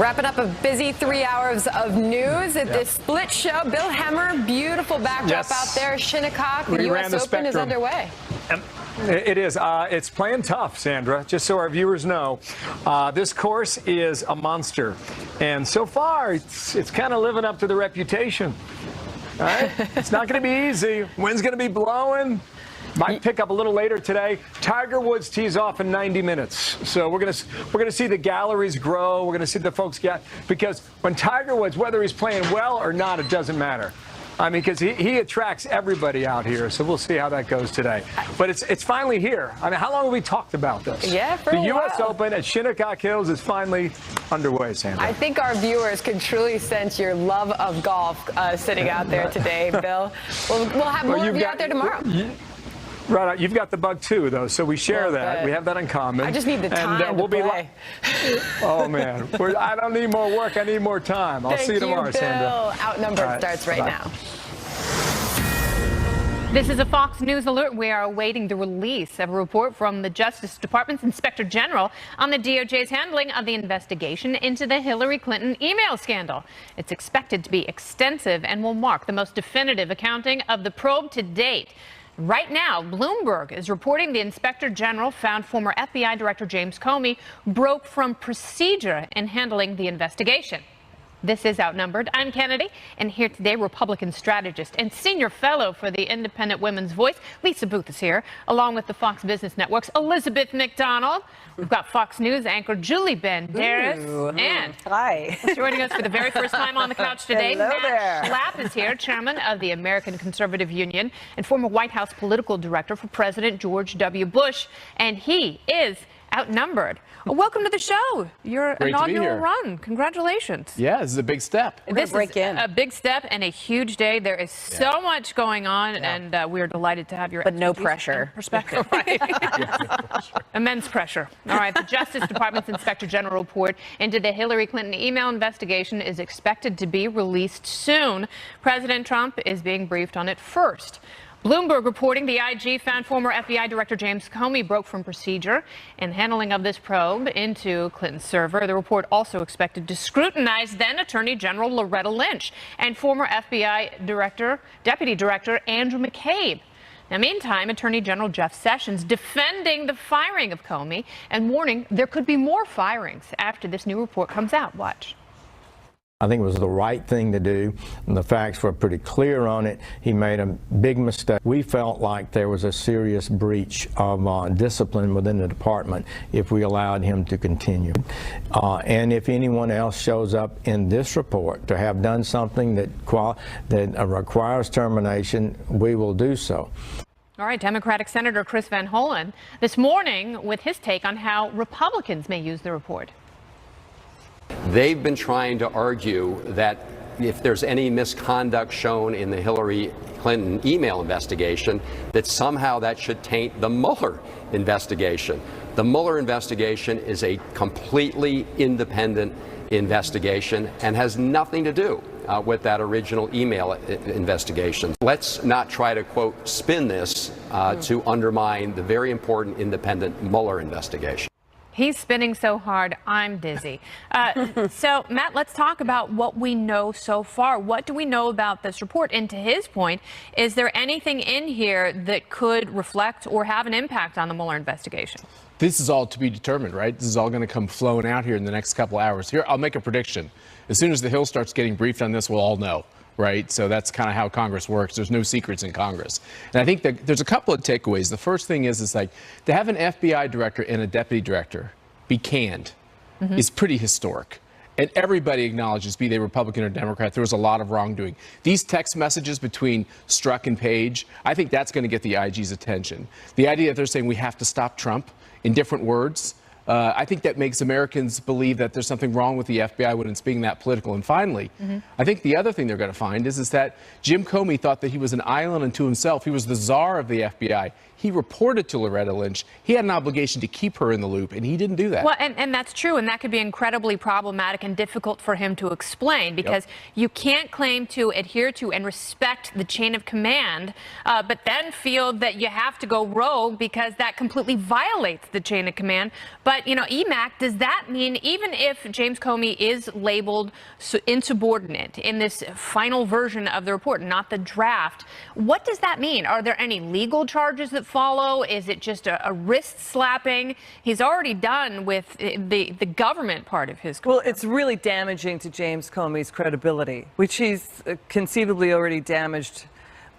Wrapping up a busy 3 hours of news at this split show. Bill Hemmer, beautiful backdrop out there. Shinnecock, the U.S. Open is underway. It is. It's playing tough, Sandra, just so our viewers know. This course is a monster. And so far, it's kind of living up to the reputation. All right? It's not going to be easy. Wind's going to be blowing. Might pick up a little later today. Tiger Woods tees off in 90 minutes. So we're gonna see the galleries grow. We're gonna see the folks get, because when Tiger Woods, whether he's playing well or not, it doesn't matter. I mean, because he attracts everybody out here. So we'll see how that goes today. But it's finally here. I mean, how long have we talked about this? Yeah, for the a U.S. while. Open at Shinnecock Hills is finally underway, Sandra. I think our viewers can truly sense your love of golf sitting out there today, Bill. We'll have more of you out there tomorrow. Right, you've got the bug too, though, so we share that. We have that in common. I just need the time to play. Oh man, I don't need more work. I need more time. I'll see you tomorrow, Sandra. Outnumbered starts right now. This is a Fox News alert. We are awaiting the release of a report from the Justice Department's Inspector General on the DOJ's handling of the investigation into the Hillary Clinton email scandal. It's expected to be extensive and will mark the most definitive accounting of the probe to date. Right now, Bloomberg is reporting the Inspector General found former FBI Director James Comey broke from procedure in handling the investigation. This is Outnumbered. I'm Kennedy, and here today, Republican strategist and senior fellow for the Independent Women's Voice, Lisa Booth, is here, along with the Fox Business Network's Elizabeth McDonald. We've got Fox News anchor Julie Banderas, and joining us for the very first time on the couch today, Matt Schlapp is here, chairman of the American Conservative Union and former White House political director for President George W. Bush, and he is outnumbered. Welcome to the show. Your inaugural run. Congratulations. Yeah, this is a big step. This is a big step and a huge day. There is so much going on, and we are delighted to have your no pressure perspective. Immense pressure. All right, the Justice Department's Inspector General report into the Hillary Clinton email investigation is expected to be released soon. President Trump is being briefed on it first. Bloomberg reporting the IG found former FBI Director James Comey broke from procedure in handling of this probe into Clinton's server. The report also expected to scrutinize then Attorney General Loretta Lynch and former FBI Deputy Director Andrew McCabe. Now, meantime, Attorney General Jeff Sessions defending the firing of Comey and warning there could be more firings after this new report comes out. Watch. I think it was the right thing to do, and the facts were pretty clear on it. He made a big mistake. We felt like there was a serious breach of discipline within the department if we allowed him to continue. And if anyone else shows up in this report to have done something that requires termination, we will do so. All right, Democratic Senator Chris Van Hollen this morning with his take on how Republicans may use the report. They've been trying to argue that if there's any misconduct shown in the Hillary Clinton email investigation, that somehow that should taint the Mueller investigation. The Mueller investigation is a completely independent investigation and has nothing to do with that original email investigation. Let's not try to, quote, spin this to undermine the very important independent Mueller investigation. He's spinning so hard, I'm dizzy. So, Matt, let's talk about what we know so far. What do we know about this report? And to his point, is there anything in here that could reflect or have an impact on the Mueller investigation? This is all to be determined, right? This is all going to come flowing out here in the next couple hours. Here, I'll make a prediction. As soon as the Hill starts getting briefed on this, we'll all know. Right? So that's kind of how Congress works. There's no secrets in Congress. And I think that there's a couple of takeaways. The first thing is like to have an FBI director and a deputy director be canned is pretty historic. And everybody acknowledges, be they Republican or Democrat, there was a lot of wrongdoing. These text messages between Strzok and Page, I think that's going to get the IG's attention. The idea that they're saying we have to stop Trump in different words, I think that makes Americans believe that there's something wrong with the FBI when it's being that political. And finally, I think the other thing they're going to find is that Jim Comey thought that he was an island unto himself. He was the czar of the FBI. He reported to Loretta Lynch. He had an obligation to keep her in the loop, and he didn't do that. Well, and that's true, and that could be incredibly problematic and difficult for him to explain, because you can't claim to adhere to and respect the chain of command, but then feel that you have to go rogue because that completely violates the chain of command. But, you know, EMAC, does that mean even if James Comey is labeled insubordinate in this final version of the report, not the draft, what does that mean? Are there any legal charges that follow? Is it just a wrist slapping? He's already done with the government part of his career. Well, it's really damaging to James Comey's credibility, which he's conceivably already damaged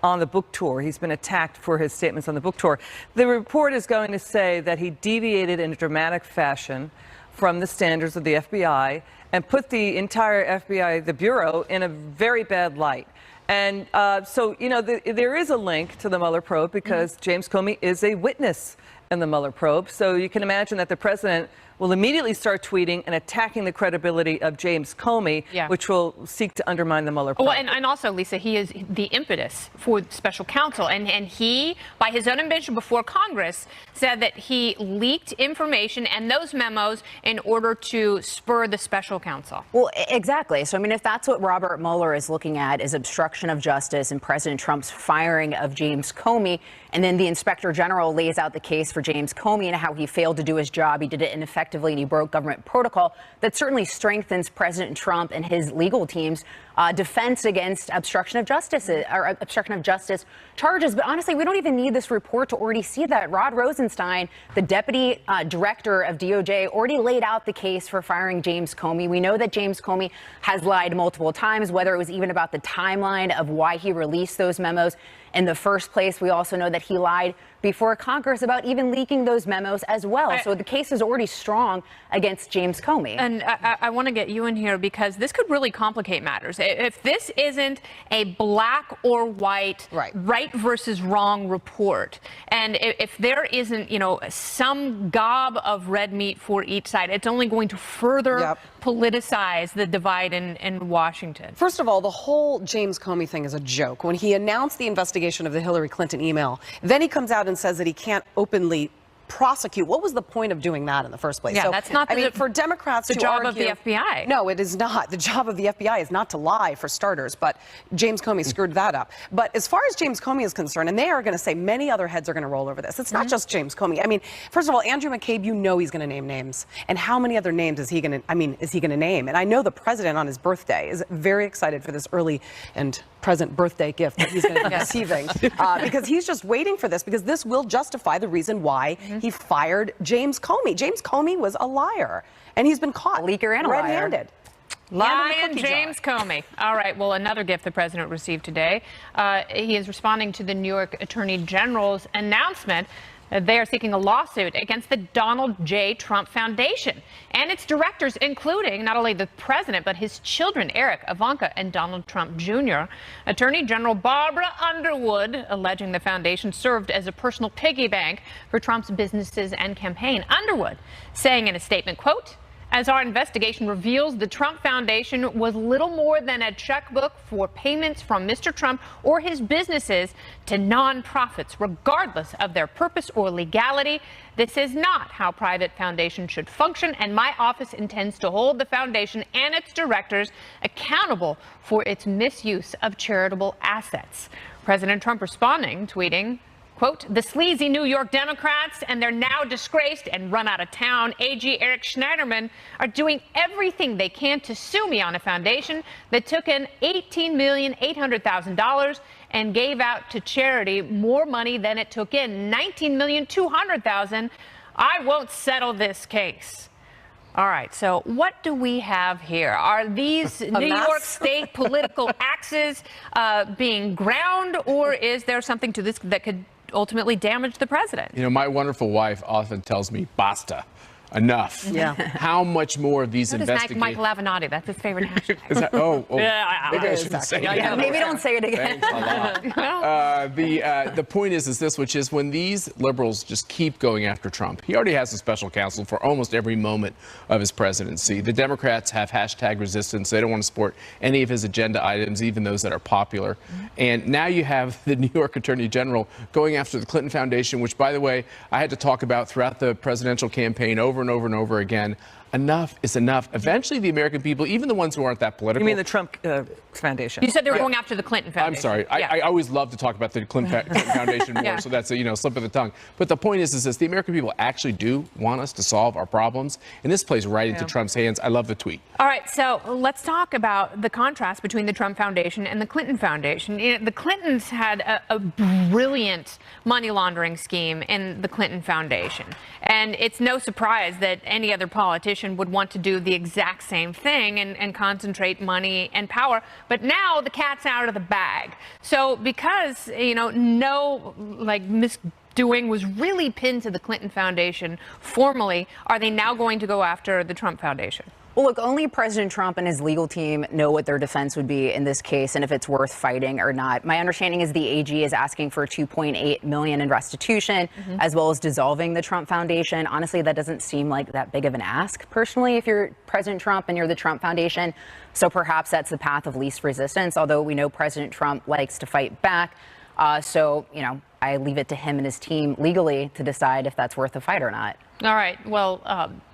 on the book tour. He's been attacked for his statements on the book tour. The report is going to say that he deviated in a dramatic fashion from the standards of the FBI and put the entire FBI, the Bureau, in a very bad light. And so, you know, there is a link to the Mueller probe because James Comey is a witness in the Mueller probe. So you can imagine that the president will immediately start tweeting and attacking the credibility of James Comey, which will seek to undermine the Mueller probe. Well, and also, Lisa, he is the impetus for special counsel. And he, by his own admission before Congress, said that he leaked information and those memos in order to spur the special counsel. Well, exactly. So, I mean, if that's what Robert Mueller is looking at is obstruction of justice and President Trump's firing of James Comey, and then the inspector general lays out the case for James Comey and how he failed to do his job, he did it ineffectively, and he broke government protocol, that certainly strengthens President Trump and his legal team's defense against obstruction of justice charges. But honestly, we don't even need this report to already see that. Rod Rosenstein, the deputy director of DOJ, already laid out the case for firing James Comey. We know that James Comey has lied multiple times, whether it was even about the timeline of why he released those memos in the first place. We also know that he lied before Congress about even leaking those memos as well. So the case is already strong against James Comey. And I want to get you in here because this could really complicate matters. If this isn't a black or white, right versus wrong report, and if there isn't, you know, some gob of red meat for each side, it's only going to further politicize the divide in Washington. First of all, the whole James Comey thing is a joke. When he announced the investigation of the Hillary Clinton email, then he comes out and says that he can't openly prosecute. What was the point of doing that in the first place? Yeah, so, that's not I mean, for Democrats the to job argue, of the FBI. No, it is not. The job of the FBI is not to lie, for starters, but James Comey screwed that up. But as far as James Comey is concerned, and they are going to say many other heads are going to roll over this. It's not just James Comey. I mean, first of all, Andrew McCabe, you know he's going to name names. And how many other names is he going to name? And I know the president on his birthday is very excited for this early and present birthday gift that he's going to be receiving because he's just waiting for this, because this will justify the reason why he fired James Comey. James Comey was a liar, and he's been caught leaker and a red-handed. Lion James Comey. All right. Well, another gift the president received today. He is responding to the New York Attorney General's announcement. They are seeking a lawsuit against the Donald J. Trump Foundation and its directors, including not only the president, but his children, Eric, Ivanka, and Donald Trump Jr. Attorney General Barbara Underwood alleging the foundation served as a personal piggy bank for Trump's businesses and campaign. Underwood saying in a statement, quote, "As our investigation reveals, the Trump Foundation was little more than a checkbook for payments from Mr. Trump or his businesses to nonprofits, regardless of their purpose or legality. This is not how private foundations should function, and my office intends to hold the foundation and its directors accountable for its misuse of charitable assets." President Trump responding, tweeting, quote, "The sleazy New York Democrats and their now disgraced and run out of town AG Eric Schneiderman are doing everything they can to sue me on a foundation that took in $18,800,000 and gave out to charity more money than it took in, $19,200,000. I won't settle this case." All right, so what do we have here? Are these New York State political axes being ground, or is there something to this that could ultimately damage the president? You know, my wonderful wife often tells me, basta. enough. Yeah. How much more of these That is investigations? Michael Avenatti. That's his favorite hashtag. Is that, Yeah, maybe I shouldn't say that. Maybe don't say it again. Thanks a lot. The point is this, which is when these liberals just keep going after Trump, he already has a special counsel for almost every moment of his presidency. The Democrats have hashtag resistance. They don't want to support any of his agenda items, even those that are popular. And now you have the New York Attorney General going after the Clinton Foundation, which, by the way, I had to talk about throughout the presidential campaign over and over and over again. Enough is enough. Eventually, the American people, even the ones who aren't that political. You mean the Trump Foundation? You said they were going after the Clinton Foundation. I'm sorry. Yeah. I always love to talk about the Clinton Foundation more, Yeah. so that's a slip of the tongue. But the point is this: the American people actually do want us to solve our problems, and this plays right into Trump's hands. I love the tweet. All right, so let's talk about the contrast between the Trump Foundation and the Clinton Foundation. The Clintons had a brilliant money laundering scheme in the Clinton Foundation, and it's no surprise that any other politician would want to do the exact same thing and concentrate money and power. But now the cat's out of the bag. So because, no misdoing was really pinned to the Clinton Foundation formally, are they now going to go after the Trump Foundation? Well, look, only President Trump and his legal team know what their defense would be in this case and if it's worth fighting or not. My understanding is the AG is asking for $2.8 million in restitution, as well as dissolving the Trump Foundation. Honestly, that doesn't seem like that big of an ask, personally, if you're President Trump and you're the Trump Foundation. So perhaps that's the path of least resistance, although we know President Trump likes to fight back. I leave it to him and his team legally to decide if that's worth a fight or not. All right. Well,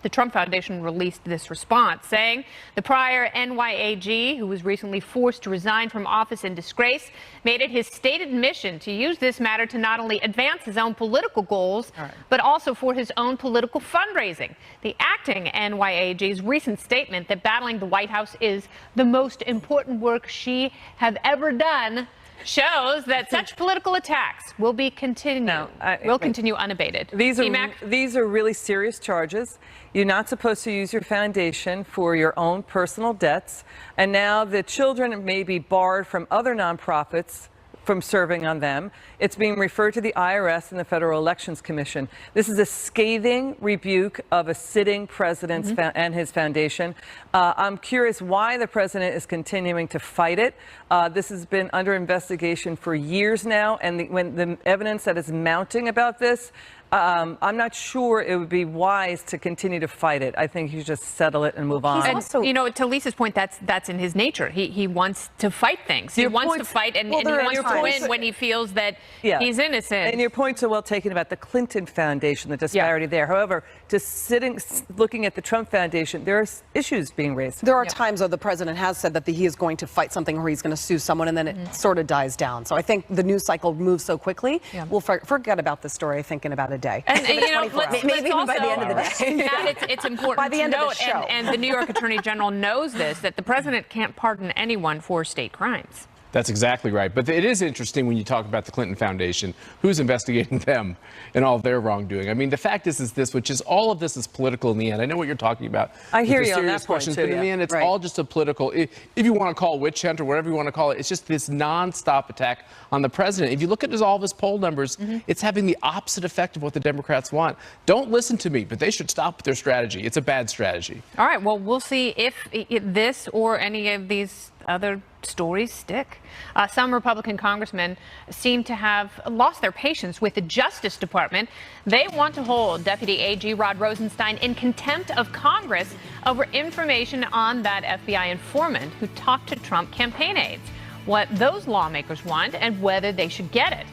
the Trump Foundation released this response saying the prior NYAG, who was recently forced to resign from office in disgrace, made it his stated mission to use this matter to not only advance his own political goals, but also for his own political fundraising. The acting NYAG's recent statement that battling the White House is the most important work she have ever done shows that such political attacks will continue unabated. These are really serious charges. You're not supposed to use your foundation for your own personal debts. And now the children may be barred from other nonprofits from serving on them. It's being referred to the IRS and the Federal Elections Commission. This is a scathing rebuke of a sitting president and his foundation. I'm curious why the president is continuing to fight it. This has been under investigation for years now, and when the evidence that is mounting about this, I'm not sure it would be wise to continue to fight it. I think you just settle it and move on. And, to Lisa's point, that's in his nature. He wants to fight things. He wants to fight, and he wants to win when he feels that he's innocent. And your points are well taken about the Clinton Foundation, the disparity there. However, looking at the Trump Foundation, there are issues being raised. There are times, though, the president has said that he is going to fight something or he's going to sue someone, and then it sort of dies down. So I think the news cycle moves so quickly, we'll forget about this story, I think, in about a day. And maybe even by the end of the day. Matt, it's important by the to end note, of the show. and the New York Attorney General knows this, that the president can't pardon anyone for state crimes. That's exactly right. But it is interesting when you talk about the Clinton Foundation, who's investigating them and all their wrongdoing. I mean, the fact is this, which is all of this is political in the end. I know what you're talking about. I hear you on serious that point, questions, too, but in the end, it's all just a political. If you want to call it witch hunt or whatever you want to call it, it's just this nonstop attack on the president. If you look at all of his poll numbers, it's having the opposite effect of what the Democrats want. Don't listen to me, but they should stop with their strategy. It's a bad strategy. All right. Well, we'll see if this or any of these other stories stick. Some Republican congressmen seem to have lost their patience with the Justice Department. They want to hold Deputy AG Rod Rosenstein in contempt of Congress over information on that FBI informant who talked to Trump campaign aides, what those lawmakers want and whether they should get it.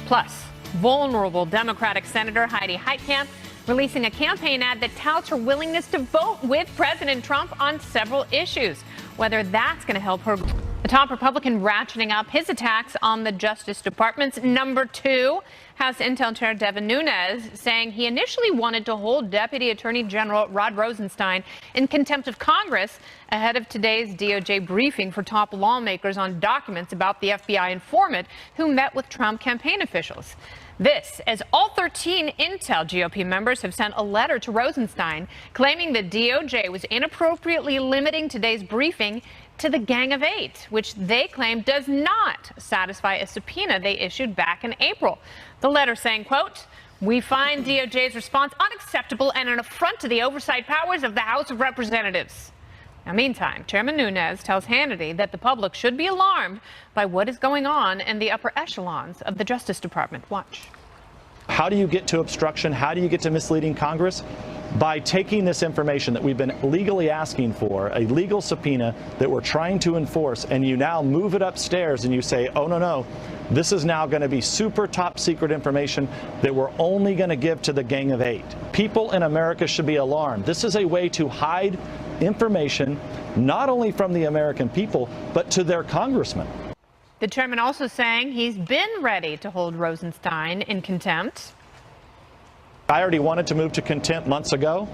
Plus, vulnerable Democratic Senator Heidi Heitkamp releasing a campaign ad that touts her willingness to vote with President Trump on several issues, whether that's going to help her. The top Republican ratcheting up his attacks on the Justice Department's number 2, House Intel Chair Devin Nunes, saying he initially wanted to hold Deputy Attorney General Rod Rosenstein in contempt of Congress ahead of today's DOJ briefing for top lawmakers on documents about the FBI informant who met with Trump campaign officials. This, as all 13 Intel GOP members have sent a letter to Rosenstein claiming the DOJ was inappropriately limiting today's briefing to the Gang of 8, which they claim does not satisfy a subpoena they issued back in April. The letter saying, quote, We find DOJ's response unacceptable and an affront to the oversight powers of the House of Representatives. Now, meantime, Chairman Nunes tells Hannity that the public should be alarmed by what is going on in the upper echelons of the Justice Department. Watch. How do you get to obstruction? How do you get to misleading Congress? By taking this information that we've been legally asking for, a legal subpoena that we're trying to enforce, and you now move it upstairs and you say, oh, no, this is now going to be super top secret information that we're only going to give to the Gang of Eight. People in America should be alarmed. This is a way to hide information not only from the American people, but to their congressmen. The chairman also saying he's been ready to hold Rosenstein in contempt. I already wanted to move to contempt months ago.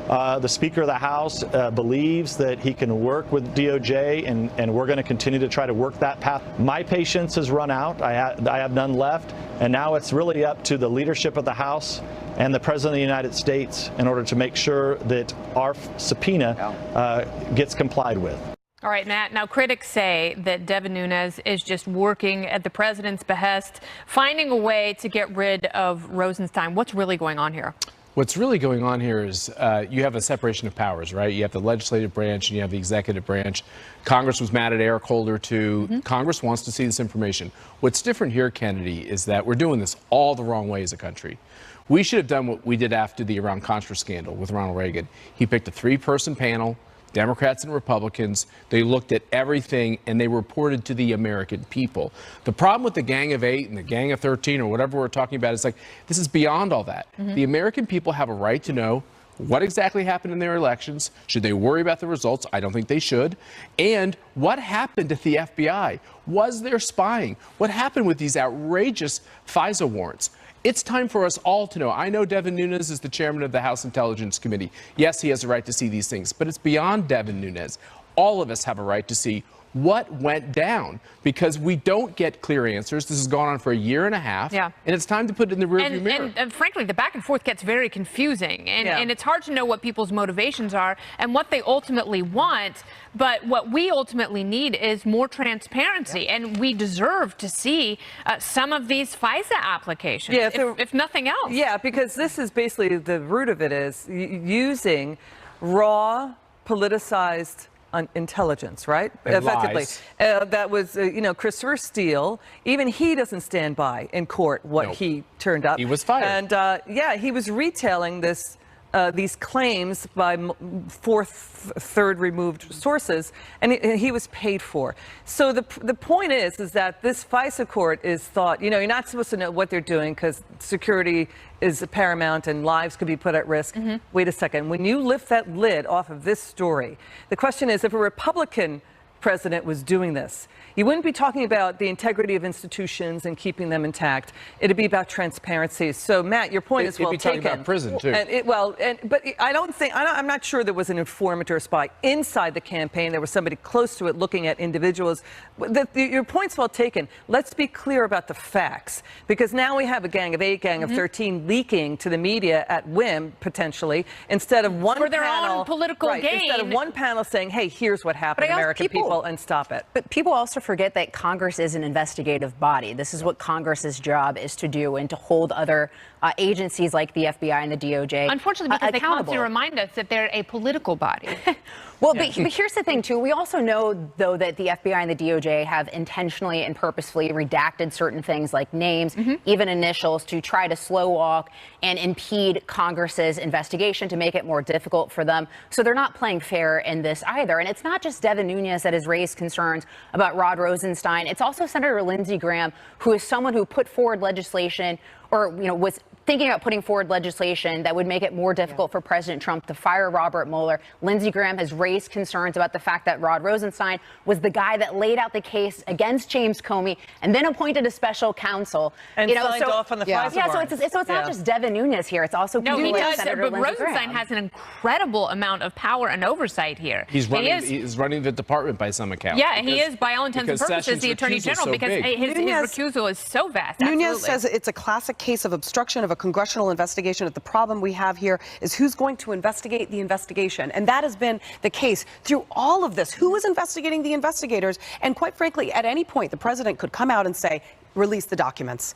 The Speaker of the House believes that he can work with DOJ, and we're going to continue to try to work that path. My patience has run out. I have none left, and now it's really up to the leadership of the House and the President of the United States in order to make sure that our subpoena gets complied with. All right, Matt. Now, critics say that Devin Nunes is just working at the president's behest, finding a way to get rid of Rosenstein. What's really going on here? What's really going on here is you have a separation of powers, right? You have the legislative branch and you have the executive branch. Congress was mad at Eric Holder, too. Mm-hmm. Congress wants to see this information. What's different here, Kennedy, is that we're doing this all the wrong way as a country. We should have done what we did after the Iran-Contra scandal with Ronald Reagan. He picked a 3-person panel, Democrats and Republicans. They looked at everything and they reported to the American people. The problem with the Gang of Eight and the Gang of 13 or whatever we're talking about is like, this is beyond all that. Mm-hmm. The American people have a right to know what exactly happened in their elections. Should they worry about the results? I don't think they should. And what happened at the FBI? Was there spying? What happened with these outrageous FISA warrants? It's time for us all to know. I know Devin Nunes is the chairman of the House Intelligence Committee. Yes, he has a right to see these things, but it's beyond Devin Nunes. All of us have a right to see what went down, because we don't get clear answers. This has gone on for a year and a half, and it's time to put it in the rearview mirror. And frankly, the back and forth gets very confusing, and it's hard to know what people's motivations are and what they ultimately want. But what we ultimately need is more transparency, and we deserve to see some of these FISA applications, if nothing else. Yeah, because this is basically the root of it is using raw, politicized intelligence, right? And effectively. That was, Christopher Steele. Even he doesn't stand by in court what he turned up. He was fired. And he was retailing this. These claims by third removed sources, and he was paid for. So the point is that this FISA court is thought, you're not supposed to know what they're doing because security is paramount and lives could be put at risk. Mm-hmm. Wait a second. When you lift that lid off of this story, the question is, if a Republican president was doing this, you wouldn't be talking about the integrity of institutions and keeping them intact. It'd be about transparency. So, Matt, your point is well taken. It'd be talking about prison too. But I'm not sure there was an informant or a spy inside the campaign. There was somebody close to it looking at individuals. Your point's well taken. Let's be clear about the facts, because now we have a Gang of Eight, Gang of 13 leaking to the media at whim, potentially, instead of one for their panel, own political gain. Instead of one panel saying, "Hey, here's what happened, American people," and stop it. But people also forget that Congress is an investigative body. This is what Congress's job is to do, and to hold other agencies like the FBI and the DOJ unfortunately, because accountable. They constantly remind us that they're a political body. But here's the thing, too. We also know, though, that the FBI and the DOJ have intentionally and purposefully redacted certain things like names, even initials, to try to slow walk and impede Congress's investigation, to make it more difficult for them. So they're not playing fair in this either. And it's not just Devin Nunes that has raised concerns about Rod Rosenstein. It's also Senator Lindsey Graham, who is someone who put forward legislation, or was thinking about putting forward legislation that would make it more difficult for President Trump to fire Robert Mueller. Lindsey Graham has raised concerns about the fact that Rod Rosenstein was the guy that laid out the case against James Comey and then appointed a special counsel. And signed off on the FISA warrant. So it's not just Devin Nunes here. It's also he does. Senator But Lindsey Rosenstein Graham has an incredible amount of power and oversight here. He's running the department by some account. Yeah, he is, by all intents and purposes, the Attorney General, because his recusal is so vast. Nunes says it's a classic case of obstruction of a congressional investigation. The problem we have here is who's going to investigate the investigation. And that has been the case through all of this. Who is investigating the investigators? And quite frankly, at any point, the president could come out and say, release the documents.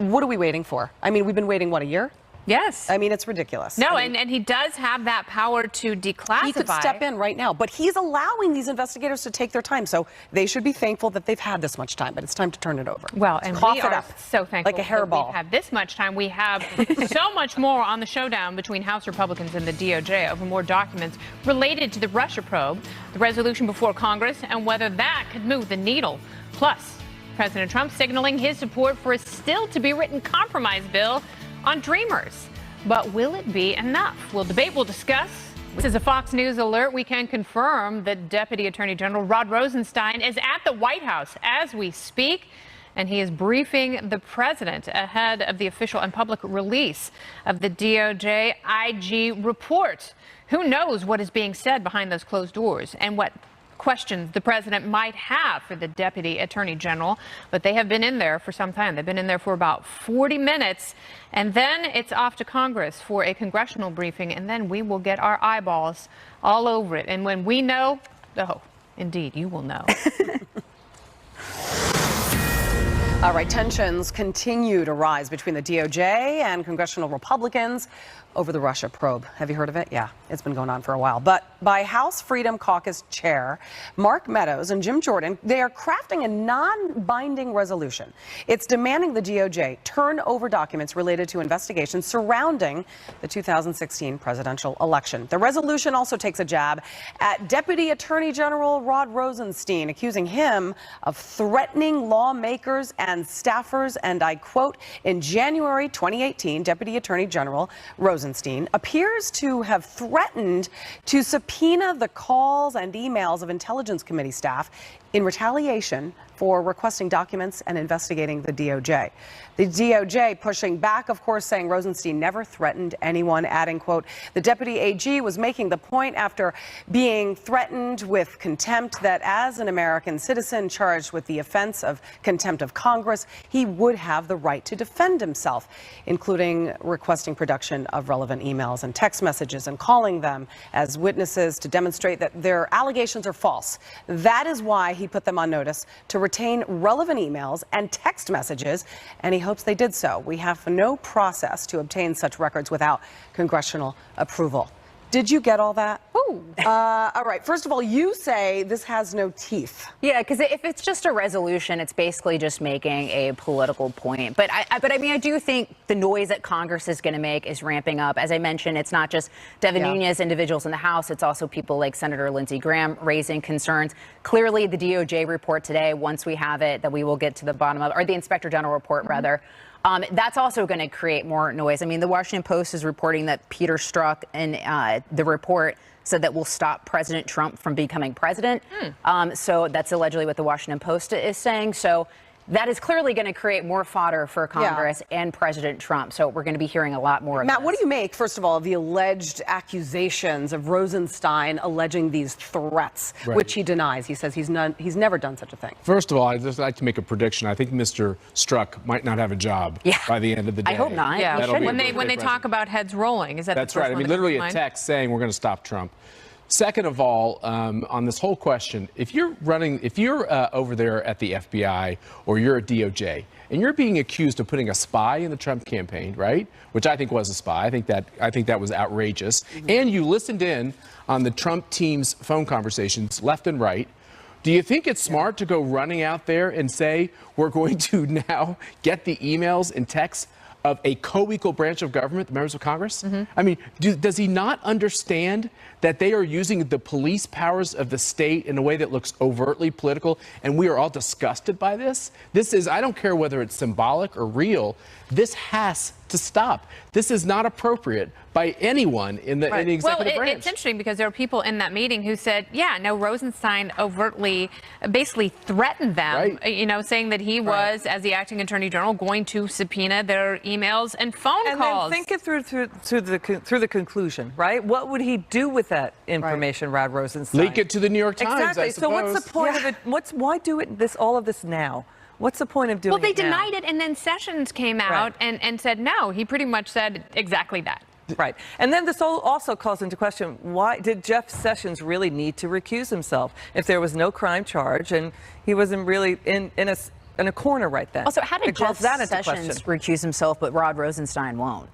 what are we waiting for? I mean, we've been waiting, what, a year? Yes. I mean, it's ridiculous. No, I mean, and he does have that power to declassify. he could step in right now, but he's allowing these investigators to take their time. So they should be thankful that they've had this much time, but it's time to turn it over. Well, and cough we it are up so thankful like a hairball. we've had this much time. We have so much more on the showdown between House Republicans and the DOJ over more documents related to the Russia probe, the resolution before Congress, and whether that could move the needle. Plus, President Trump signaling his support for a still-to-be-written compromise bill on Dreamers. But will it be enough? We'll debate, we'll discuss. This is a Fox News alert. We can confirm that Deputy Attorney General Rod Rosenstein is at the White House as we speak, and he is briefing the president ahead of the official and public release of the DOJ IG report. Who knows what is being said behind those closed doors and what questions the president might have for the Deputy Attorney General, but they have been in there for some time. They've been in there for about 40 minutes, and then it's off to Congress for a congressional briefing, and then we will get our eyeballs all over it. And when we know, oh, indeed, you will know. All right, tensions continue to rise between the DOJ and congressional Republicans over the Russia probe. Have you heard of it? Yeah, it's been going on for a while. But by House Freedom Caucus Chair Mark Meadows and Jim Jordan, they are crafting a non-binding resolution. It's demanding the DOJ turn over documents related to investigations surrounding the 2016 presidential election. The resolution also takes a jab at Deputy Attorney General Rod Rosenstein, accusing him of threatening lawmakers and staffers. And I quote, in January 2018, Deputy Attorney General Rosenstein appears to have threatened to subpoena the calls and emails of Intelligence Committee staff in retaliation for requesting documents and investigating the DOJ. The DOJ pushing back, of course, saying Rosenstein never threatened anyone, adding, quote, the deputy AG was making the point after being threatened with contempt that as an American citizen charged with the offense of contempt of Congress, he would have the right to defend himself, including requesting production of relevant emails and text messages and calling them as witnesses to demonstrate that their allegations are false. That is why he put them on notice to retain relevant emails and text messages, and he hopes they did so. We have no process to obtain such records without congressional approval. Did you get all that? Ooh. All right. First of all, you say this has no teeth. Yeah, because if it's just a resolution, it's basically just making a political point. But I mean, I do think the noise that Congress is going to make is ramping up. As I mentioned, it's not just Devin Nunes, individuals in the House. It's also people like Senator Lindsey Graham raising concerns. Clearly, the DOJ report today, once we have it, that we will get to the bottom of, or the Inspector General report, rather. That's also going to create more noise. I mean, the Washington Post is reporting that Peter Strzok in the report said that will stop President Trump from becoming president. So that's allegedly what the Washington Post is saying. So that is clearly going to create more fodder for Congress and President Trump. So we're going to be hearing a lot more of Matt, this. what do you make, first of all, of the alleged accusations of Rosenstein alleging these threats, which he denies? He says he's never done such a thing. First of all, I'd just like to make a prediction. I think Mr. Strzok might not have a job by the end of the day. I hope not. Yeah, That'll be when they talk about heads rolling, is that That's the first right. I one mean, that literally comes a to mind? text saying we're going to stop Trump. Second of all, on this whole question, if you're over there at the FBI or you're at DOJ and you're being accused of putting a spy in the Trump campaign, right? Which I think was a spy. I think that was outrageous. And you listened in on the Trump team's phone conversations, left and right. Do you think it's smart to go running out there and say we're going to now get the emails and texts of a co-equal branch of government, the members of Congress? I mean, does he not understand that they are using the police powers of the state in a way that looks overtly political, and we are all disgusted by this? This is, I don't care whether it's symbolic or real, this has to stop. This is not appropriate by anyone in the executive branch. It's interesting because there are people in that meeting who said, yeah, no, Rosenstein overtly basically threatened them, you know, saying that he was, as the acting attorney general, going to subpoena their emails and phone calls. And then think it through the conclusion, right? What would he do with that information, Rod Rosenstein? Leak it to the New York Times, exactly. I suppose. So what's the point of it? Why do all of this now? What's the point of doing it now? Well, they denied it, and then Sessions came out and said no. He pretty much said exactly that. Right. And then this also calls into question, why did Jeff Sessions really need to recuse himself if there was no crime charge and he wasn't really in in a corner right then. Also, how did It calls Jeff that into question. Sessions recuse himself, but Rod Rosenstein won't?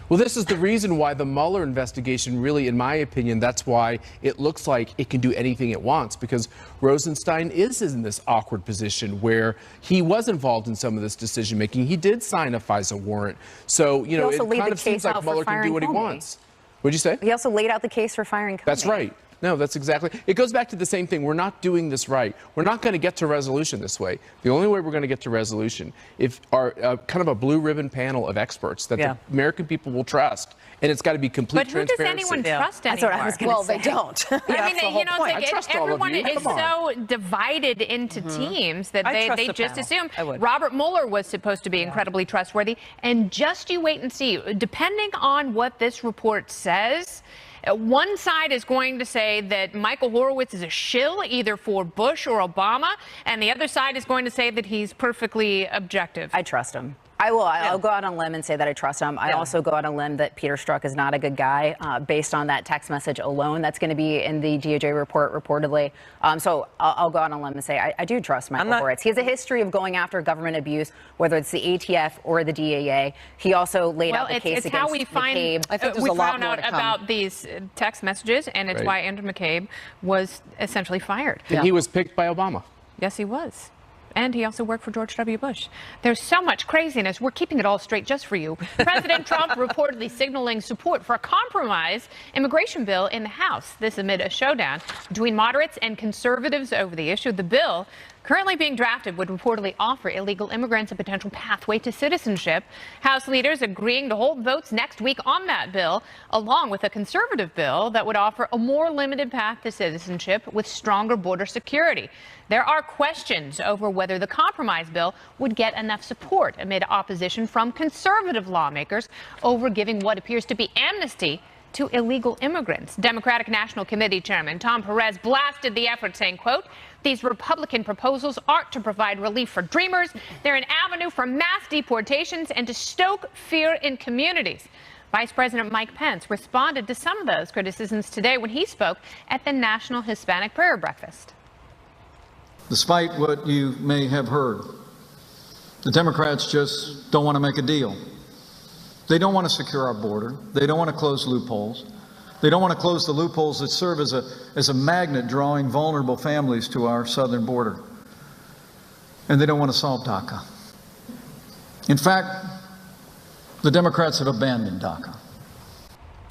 Well, this is the reason why the Mueller investigation, really, in my opinion, that's why it looks like it can do anything it wants, because Rosenstein is in this awkward position where he was involved in some of this decision making. He did sign a FISA warrant. So, you know, it kind of seems like Mueller can do what he wants. What'd you say? He also laid out the case for firing Comey. That's right. No, that's exactly. It goes back to the same thing. We're not doing this right. We're not going to get to resolution this way. The only way we're going to get to resolution if our kind of a blue ribbon panel of experts that the American people will trust, and it's got to be complete transparency. But who does anyone trust anymore? That's what I was going to say. Well, they don't. I mean, you know, like everyone is so divided into teams that they just assume. Robert Mueller was supposed to be incredibly trustworthy, and just you wait and see. Depending on what this report says, one side is going to say that Michael Horowitz is a shill either for Bush or Obama, and the other side is going to say that he's perfectly objective. I trust him. I will. I'll go out on a limb and say that I trust him. I also go out on a limb that Peter Strzok is not a good guy based on that text message alone. That's going to be in the DOJ report reportedly. So I'll go out on a limb and say I do trust Michael Horowitz. He has a history of going after government abuse, whether it's the ATF or the DAA. He also laid out the case against how we McCabe. I think there's we a lot found more out to come. about these text messages, and it's why Andrew McCabe was essentially fired. And he was picked by Obama. Yes, he was. And he also worked for George W. Bush. There's so much craziness. We're keeping it all straight just for you. President Trump reportedly signaling support for a compromise immigration bill in the House. This amid a showdown between moderates and conservatives over the issue. The bill, currently being drafted, would reportedly offer illegal immigrants a potential pathway to citizenship. House leaders agreeing to hold votes next week on that bill, along with a conservative bill that would offer a more limited path to citizenship with stronger border security. There are questions over whether the compromise bill would get enough support amid opposition from conservative lawmakers over giving what appears to be amnesty to illegal immigrants. Democratic National Committee Chairman Tom Perez blasted the effort, saying, quote, "These Republican proposals aren't to provide relief for dreamers. They're an avenue for mass deportations and to stoke fear in communities." Vice President Mike Pence responded to some of those criticisms today when he spoke at the National Hispanic Prayer Breakfast. Despite what you may have heard, the Democrats just don't want to make a deal. They don't want to secure our border. They don't want to close loopholes. They don't want to close the loopholes that serve as a magnet drawing vulnerable families to our southern border. And they don't want to solve DACA. In fact, the Democrats have abandoned DACA.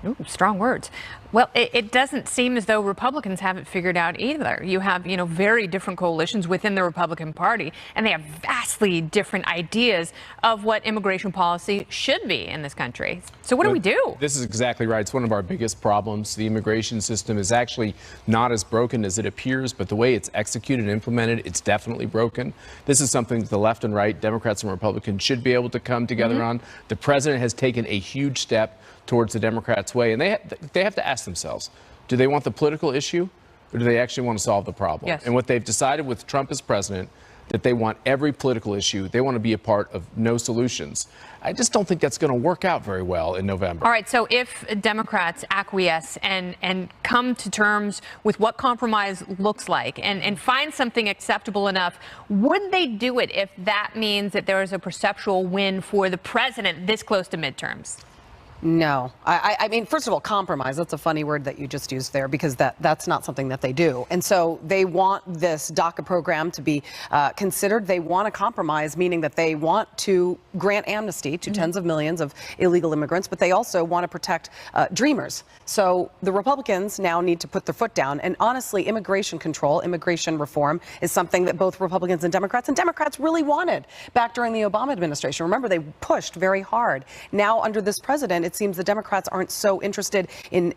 Ooh, strong words. Well, it doesn't seem as though Republicans have it figured out either. You have, very different coalitions within the Republican Party, and they have vastly different ideas of what immigration policy should be in this country. So what do we do? This is exactly right. It's one of our biggest problems. The immigration system is actually not as broken as it appears, but the way it's executed and implemented, it's definitely broken. This is something that the left and right, Democrats and Republicans, should be able to come together on. The president has taken a huge step towards the Democrats' way, and they have to ask themselves, do they want the political issue, or do they actually want to solve the problem? Yes. And what they've decided with Trump as president, that they want every political issue, they want to be a part of no solutions. I just don't think that's going to work out very well in November. All right, so if Democrats acquiesce and come to terms with what compromise looks like and find something acceptable enough, would they do it if that means that there is a perceptual win for the president this close to midterms? No. I mean, first of all, compromise, that's a funny word that you just used there, because that's not something that they do. And so they want this DACA program to be considered. They want a compromise, meaning that they want to grant amnesty to tens of millions of illegal immigrants, but they also want to protect dreamers. So the Republicans now need to put their foot down. And honestly, immigration control, immigration reform is something that both Republicans and Democrats really wanted back during the Obama administration. Remember, they pushed very hard. Now, under this president, it seems the Democrats aren't so interested in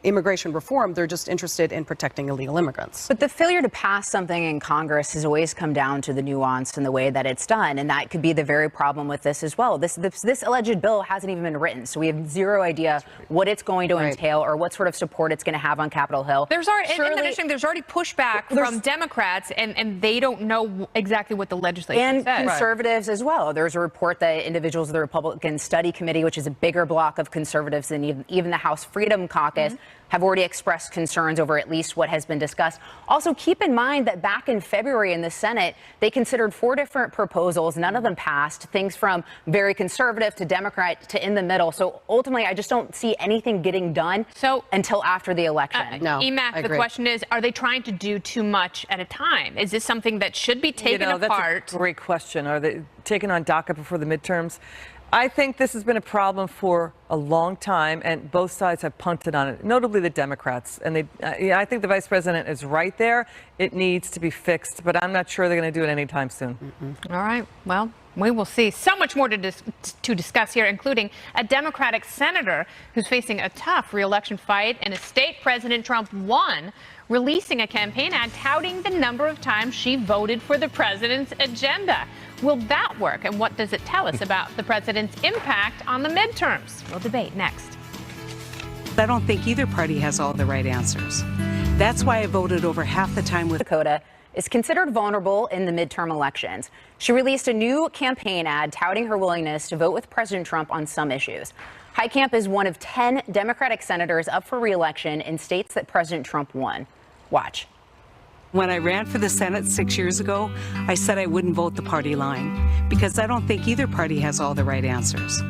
immigration reform. They're just interested in protecting illegal immigrants. But the failure to pass something in Congress has always come down to the nuance and the way that it's done. And that could be the very problem with this as well. This alleged bill hasn't even been written. So we have zero idea what it's going to entail or what sort of support it's going to have on Capitol Hill. There's already, there's already pushback from Democrats, and they don't know exactly what the legislation says. And conservatives as well. There's a report that individuals of the Republican Study Committee, which is a bigger bloc bloc of conservatives and even the House Freedom Caucus have already expressed concerns over at least what has been discussed. Also, keep in mind that back in February in the Senate, they considered 4 different proposals. None of them passed, things from very conservative to Democrat to in the middle. So ultimately, I just don't see anything getting done until after the election. No, EMAC, the question is, are they trying to do too much at a time? Is this something that should be taken apart? That's a great question. Are they taking on docket before the midterms? I think this has been a problem for a long time, and both sides have punted on it, notably the Democrats. And I think the vice president is right there. It needs to be fixed, but I'm not sure they're going to do it anytime soon. All right. Well, we will see. So much more to discuss here, including a Democratic senator who's facing a tough re-election fight in a state President Trump won, releasing a campaign ad touting the number of times she voted for the president's agenda. Will that work? And what does it tell us about the president's impact on the midterms? We'll debate next. I don't think either party has all the right answers. That's why I voted over half the time with Dakota is considered vulnerable in the midterm elections. She released a new campaign ad touting her willingness to vote with President Trump on some issues. Heitkamp is one of 10 Democratic senators up for re-election in states that President Trump won. Watch. When I ran for the Senate 6 years ago, I said I wouldn't vote the party line because I don't think either party has all the right answers.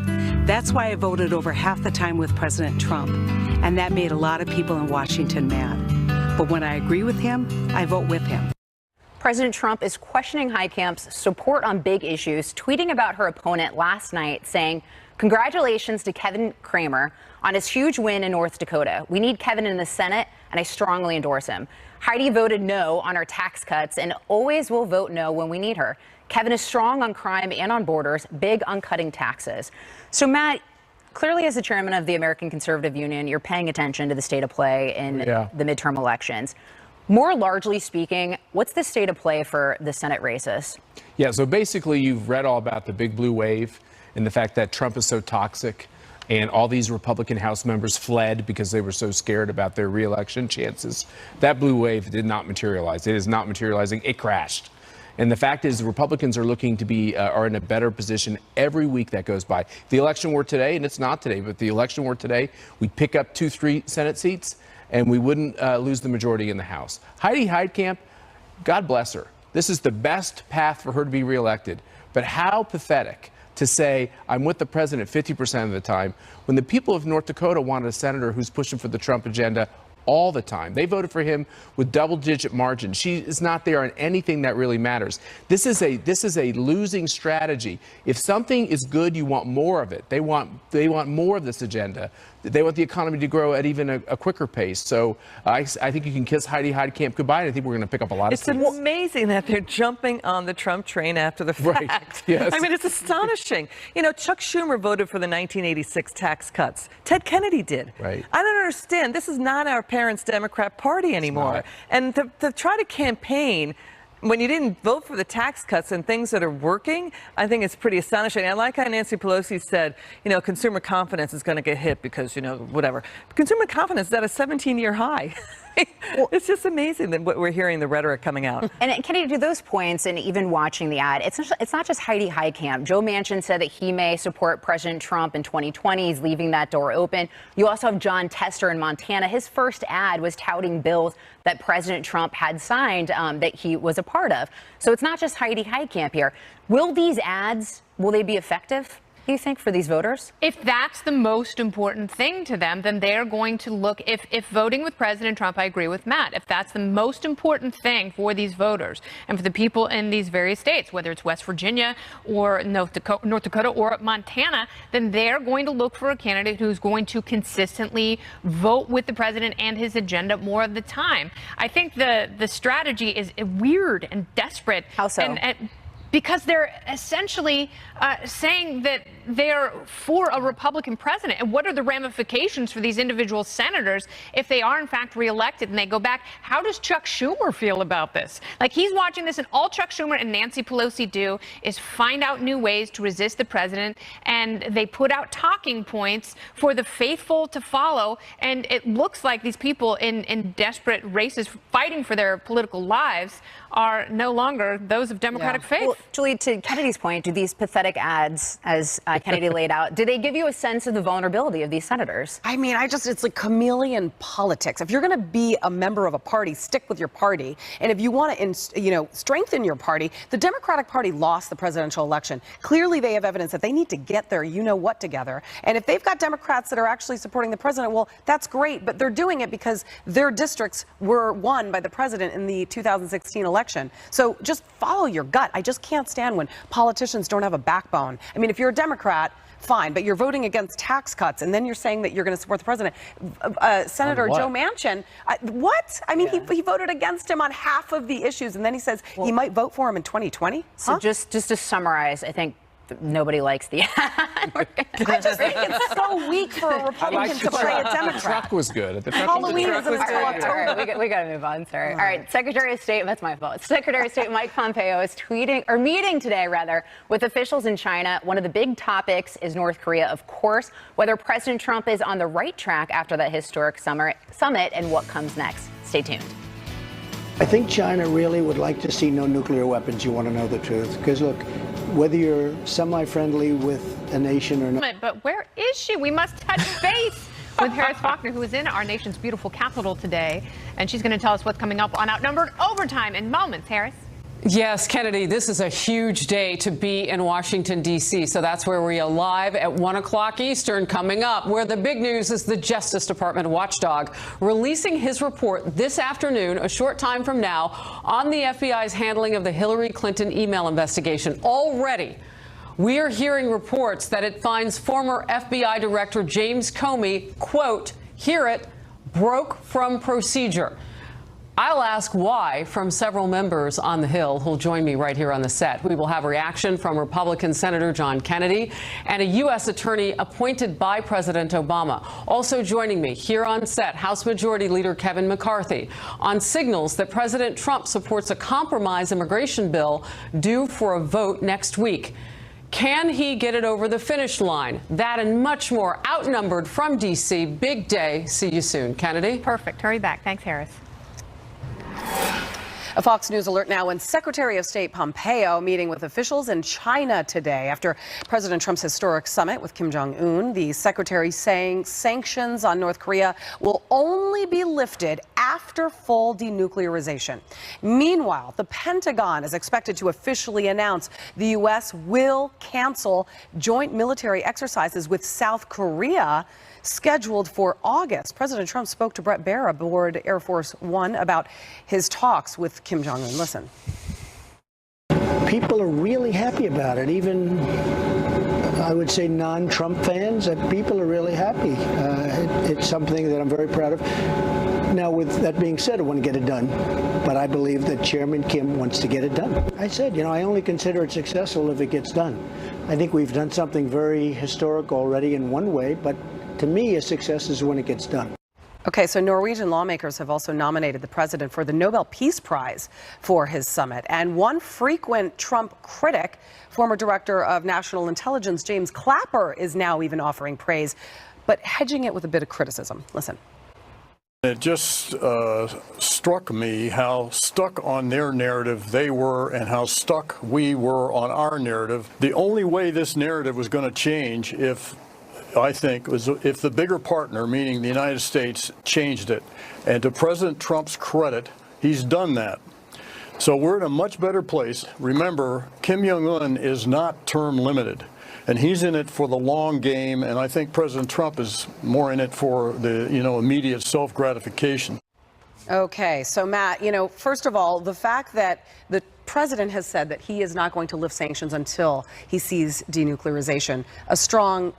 That's why I voted over half the time with President Trump, and that made a lot of people in Washington mad. But when I agree with him, I vote with him. President Trump is questioning Heitkamp's support on big issues, tweeting about her opponent last night, saying, "Congratulations to Kevin Cramer on his huge win in North Dakota. We need Kevin in the Senate, and I strongly endorse him. Heidi voted no on our tax cuts and always will vote no when we need her. Kevin is strong on crime and on borders, big on cutting taxes." So, Matt, clearly as the chairman of the American Conservative Union, you're paying attention to the state of play in the midterm elections. More largely speaking, what's the state of play for the Senate races? Yeah, so basically you've read all about the big blue wave and the fact that Trump is so toxic and all these Republican House members fled because they were so scared about their re-election chances. That blue wave did not materialize. It is not materializing. It crashed. And the fact is, the Republicans are looking to be are in a better position every week that goes by. If the election were today, and it's not today, but if the election were today, we'd pick up 2-3 Senate seats, and we wouldn't lose the majority in the House. Heidi Heitkamp, God bless her. This is the best path for her to be reelected. But how pathetic to say, I'm with the president 50% of the time, when the people of North Dakota wanted a senator who's pushing for the Trump agenda all the time. They voted for him with double-digit margins. She is not there on anything that really matters. This is a losing strategy. If something is good, you want more of it. They want more of this agenda. They want the economy to grow at even a quicker pace. So I think you can kiss Heidi Heitkamp goodbye, and I think we're going to pick up a lot of seats. It's amazing that they're jumping on the Trump train after the fact. Right. Yes. I mean, it's astonishing. You know, Chuck Schumer voted for the 1986 tax cuts. Ted Kennedy did. Right. I don't understand. This is not our parents' Democrat Party anymore. And to try to campaign when you didn't vote for the tax cuts and things that are working, I think it's pretty astonishing. I like how Nancy Pelosi said, you know, consumer confidence is going to get hit because, you know, whatever. Consumer confidence is at a 17-year high. It's just amazing that what we're hearing, the rhetoric coming out. And Kenny, to those points, and even watching the ad, it's not just Heidi Heitkamp. Joe Manchin said that he may support President Trump in 2020. He's leaving that door open. You also have John Tester in Montana. His first ad was touting bills that President Trump had signed that he was a part of. So it's not just Heidi Heitkamp here. Will these ads, will they be effective, do you think, for these voters? If that's the most important thing to them, then they're going to look, if voting with President Trump, I agree with Matt, if that's the most important thing for these voters and for the people in these various states, whether it's West Virginia or North Dakota or Montana, then they're going to look for a candidate who's going to consistently vote with the president and his agenda more of the time. I think the strategy is weird and desperate. How so? Because they're essentially saying that they're for a Republican president. And what are the ramifications for these individual senators if they are, in fact, reelected and they go back? How does Chuck Schumer feel about this? Like, he's watching this, and all Chuck Schumer and Nancy Pelosi do is find out new ways to resist the president, and they put out talking points for the faithful to follow. And it looks like these people in desperate races fighting for their political lives are no longer those of Democratic faith. Well, Julie, to Kennedy's point, do these pathetic ads, as Kennedy laid out, do they give you a sense of the vulnerability of these senators? I mean, it's like chameleon politics. If you're going to be a member of a party, stick with your party. And if you want to, strengthen your party, the Democratic Party lost the presidential election. Clearly, they have evidence that they need to get their you-know-what together. And if they've got Democrats that are actually supporting the president, well, that's great. But they're doing it because their districts were won by the president in the 2016 election. So just follow your gut. I just can't stand when politicians don't have a backbone. I mean, if you're a Democrat, fine, but you're voting against tax cuts, and then you're saying that you're going to support the president. Senator Joe Manchin, what? I mean, he voted against him on half of the issues, and then he says he might vote for him in 2020? So just to summarize, I think nobody likes the ad. I just think it's so weak for a Republican to play a Democrat. The truck was good. Halloween isn't until October. All right, we got to move on, sorry. All right, Secretary of State, that's my fault. Secretary of State Mike Pompeo is meeting today, with officials in China. One of the big topics is North Korea, of course, whether President Trump is on the right track after that historic summit and what comes next. Stay tuned. I think China really would like to see no nuclear weapons, you want to know the truth. Because look, whether you're semi-friendly with a nation or not. But where is she? We must touch base with Harris Faulkner, who is in our nation's beautiful capital today. And she's going to tell us what's coming up on Outnumbered Overtime in moments. Harris? Yes, Kennedy, this is a huge day to be in Washington, D.C. So that's where we are live at 1 o'clock Eastern. Coming up, where the big news is the Justice Department watchdog releasing his report this afternoon, a short time from now, on the FBI's handling of the Hillary Clinton email investigation. Already, we are hearing reports that it finds former FBI Director James Comey, quote, hear it, broke from procedure. I'll ask why from several members on the Hill who'll join me right here on the set. We will have a reaction from Republican Senator John Kennedy and a U.S. attorney appointed by President Obama. Also joining me here on set, House Majority Leader Kevin McCarthy on signals that President Trump supports a compromise immigration bill due for a vote next week. Can he get it over the finish line? That and much more. Outnumbered from D.C. Big day. See you soon. Kennedy? Perfect. Hurry back. Thanks, Harris. A Fox News alert now, when Secretary of State Pompeo meeting with officials in China today after President Trump's historic summit with Kim Jong-un. The secretary saying sanctions on North Korea will only be lifted after full denuclearization. Meanwhile, the Pentagon is expected to officially announce the U.S. will cancel joint military exercises with South Korea scheduled for August. President Trump spoke to Brett Baer aboard Air Force One about his talks with Kim Jong-un. Listen. People are really happy about it. Even, I would say, non-Trump fans, people are really happy. It's something that I'm very proud of. Now, with that being said, I want to get it done. But I believe that Chairman Kim wants to get it done. I said, I only consider it successful if it gets done. I think we've done something very historic already in one way, but to me, a success is when it gets done. Okay, so Norwegian lawmakers have also nominated the president for the Nobel Peace Prize for his summit. And one frequent Trump critic, former director of national intelligence James Clapper, is now even offering praise, but hedging it with a bit of criticism. Listen. It just struck me how stuck on their narrative they were and how stuck we were on our narrative. The only way this narrative was going to change, I think, was if the bigger partner, meaning the United States, changed it. And to President Trump's credit, he's done that. So we're in a much better place. Remember, Kim Jong-un is not term limited, and he's in it for the long game. And I think President Trump is more in it for the, immediate self-gratification. Okay, so Matt, first of all, the fact that the president has said that he is not going to lift sanctions until he sees denuclearization, a strong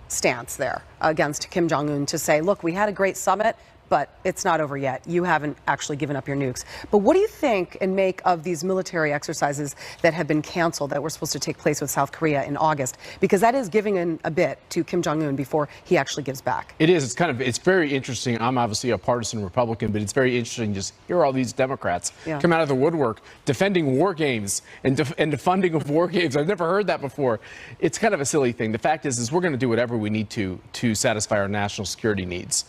stance there against Kim Jong-un to say, look, we had a great summit, but it's not over yet. You haven't actually given up your nukes. But what do you think and make of these military exercises that have been canceled that were supposed to take place with South Korea in August? Because that is giving in a bit to Kim Jong-un before he actually gives back. It is. It's very interesting. I'm obviously a partisan Republican, but it's very interesting to just hear all these Democrats come out of the woodwork defending war games and the funding of war games. I've never heard that before. It's kind of a silly thing. The fact is we're going to do whatever we need to satisfy our national security needs.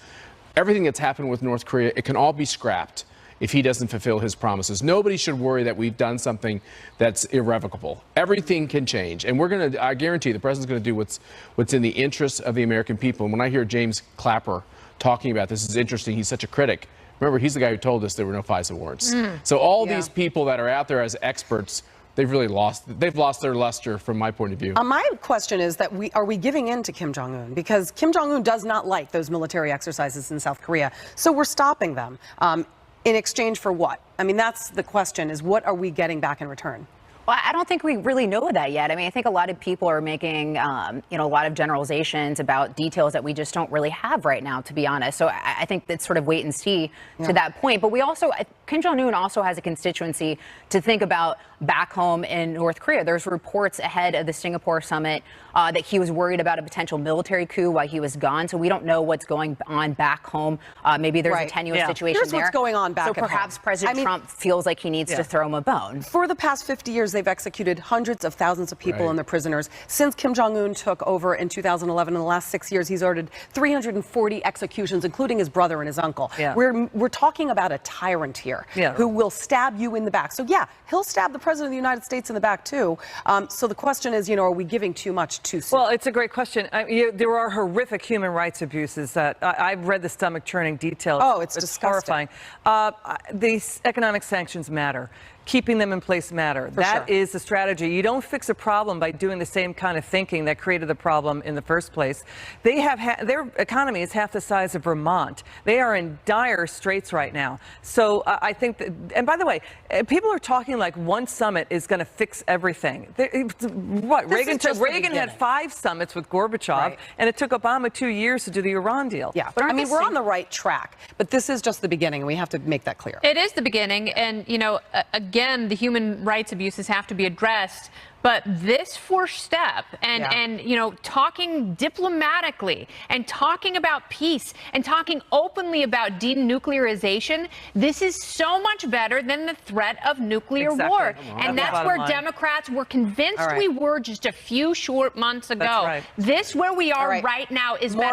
Everything that's happened with North Korea, it can all be scrapped if he doesn't fulfill his promises. Nobody should worry that we've done something that's irrevocable. Everything can change. And I guarantee the president's going to do what's in the interest of the American people. And when I hear James Clapper talking about this, is interesting. He's such a critic. Remember, he's the guy who told us there were no FISA warrants. So all these people that are out there as experts, they've lost their luster from my point of view. My question is that are we giving in to Kim Jong-un? Because Kim Jong-un does not like those military exercises in South Korea. So we're stopping them. In exchange for what? I mean, that's the question, is what are we getting back in return? Well, I don't think we really know that yet. I mean, I think a lot of people are making, a lot of generalizations about details that we just don't really have right now, to be honest. So I think it's sort of wait and see to that point. But Kim Jong-un also has a constituency to think about back home in North Korea. There's reports ahead of the Singapore summit that he was worried about a potential military coup while he was gone. So we don't know what's going on back home. Maybe there's a tenuous situation Here's what's going on back So at home. perhaps President Trump feels like he needs to throw him a bone. For the past 50 years, they've executed hundreds of thousands of people and their prisoners. Since Kim Jong-un took over in 2011, in the last 6 years, he's ordered 340 executions, including his brother and his uncle. We're talking about a tyrant here who will stab you in the back. So yeah, he'll stab the president of the United States in the back too. So the question is, are we giving too much too soon? Well, it's a great question. There are horrific human rights abuses that I've read the stomach-churning details. Oh, it's disgusting. Horrifying. These economic sanctions matter. Keeping them in place matter. That is the strategy. You don't fix a problem by doing the same kind of thinking that created the problem in the first place. They have their economy is half the size of Vermont. They are in dire straits right now. So I think that, and by the way, people are talking like one summit is going to fix everything. Reagan had 5 summits with Gorbachev, and it took Obama 2 years to do the Iran deal. Yeah, but I mean, we're on the right track, but this is just the beginning, and we have to make that clear. It is the beginning, and again, the human rights abuses have to be addressed. But this first step and talking diplomatically and talking about peace and talking openly about denuclearization, this is so much better than the threat of nuclear war. And that's where Democrats were convinced we were just a few short months ago. This, where we are right now, is better.